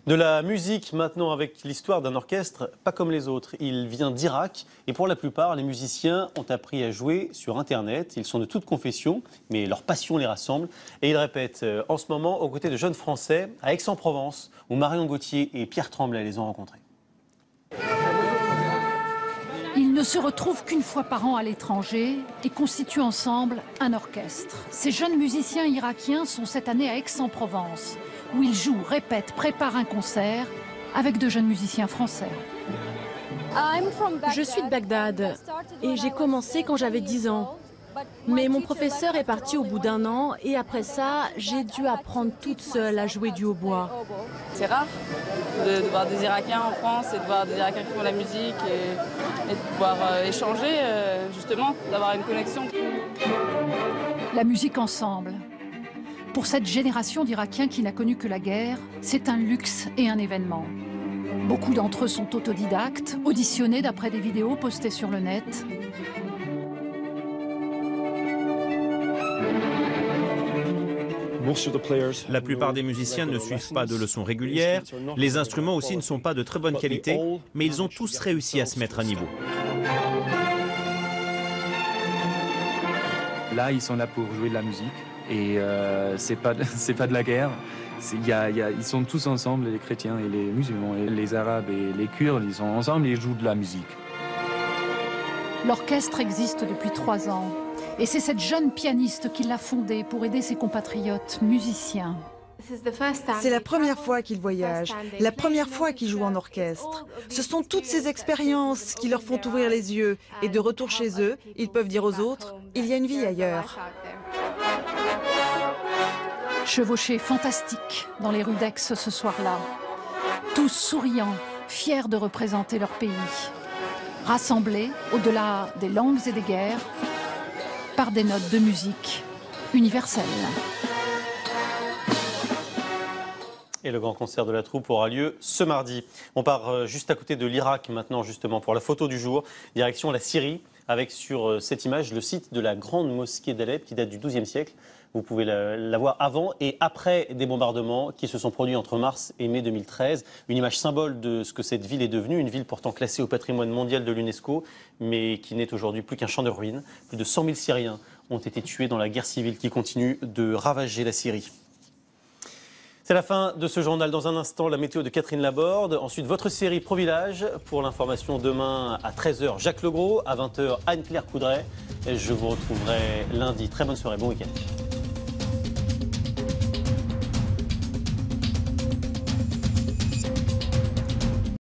De la musique maintenant avec l'histoire d'un orchestre pas comme les autres. Il vient d'Irak et pour la plupart, les musiciens ont appris à jouer sur Internet. Ils sont de toute confession, mais leur passion les rassemble. Et ils répètent en ce moment aux côtés de jeunes Français à Aix-en-Provence, où Marion Gauthier et Pierre Tremblay les ont rencontrés. Ils ne se retrouvent qu'une fois par an à l'étranger et constituent ensemble un orchestre. Ces jeunes musiciens irakiens sont cette année à Aix-en-Provence, où ils jouent, répètent, préparent un concert avec de jeunes musiciens français. Je suis de Bagdad et j'ai commencé quand j'avais 10 ans. Mais mon professeur est parti au bout d'1 an et après ça, j'ai dû apprendre toute seule à jouer du hautbois. C'est rare de voir des Irakiens en France et de voir des Irakiens qui font la musique et de pouvoir échanger, justement, d'avoir une connexion. La musique ensemble. Pour cette génération d'Irakiens qui n'a connu que la guerre, c'est un luxe et un événement. Beaucoup d'entre eux sont autodidactes, auditionnés d'après des vidéos postées sur le net. La plupart des musiciens ne suivent pas de leçons régulières, les instruments aussi ne sont pas de très bonne qualité, mais ils ont tous réussi à se mettre à niveau. Là, ils sont là pour jouer de la musique et c'est pas de la guerre. Ils sont tous ensemble, les chrétiens et les musulmans, et les arabes et les kurdes, ils sont ensemble et ils jouent de la musique. L'orchestre existe depuis 3 ans. Et c'est cette jeune pianiste qui l'a fondé pour aider ses compatriotes musiciens. C'est la première fois qu'ils voyagent, la première fois qu'ils jouent en orchestre. Ce sont toutes ces expériences qui leur font ouvrir les yeux. Et de retour chez eux, ils peuvent dire aux autres, il y a une vie ailleurs. Chevauchés fantastiques dans les rues d'Aix ce soir-là. Tous souriants, fiers de représenter leur pays. Rassemblés au-delà des langues et des guerres, par des notes de musique universelles. Et le grand concert de la troupe aura lieu ce mardi. On part juste à côté de l'Irak maintenant justement pour la photo du jour. Direction la Syrie avec sur cette image le site de la grande mosquée d'Alep qui date du XIIe siècle. Vous pouvez la voir avant et après des bombardements qui se sont produits entre mars et mai 2013. Une image symbole de ce que cette ville est devenue, une ville pourtant classée au patrimoine mondial de l'UNESCO, mais qui n'est aujourd'hui plus qu'un champ de ruines. Plus de 100 000 Syriens ont été tués dans la guerre civile qui continue de ravager la Syrie. C'est la fin de ce journal. Dans un instant, la météo de Catherine Laborde. Ensuite, votre série Pro Village. Pour l'information, demain à 13h, Jacques Legros. À 20h, Anne-Claire Coudray. Et je vous retrouverai lundi. Très bonne soirée, bon week-end.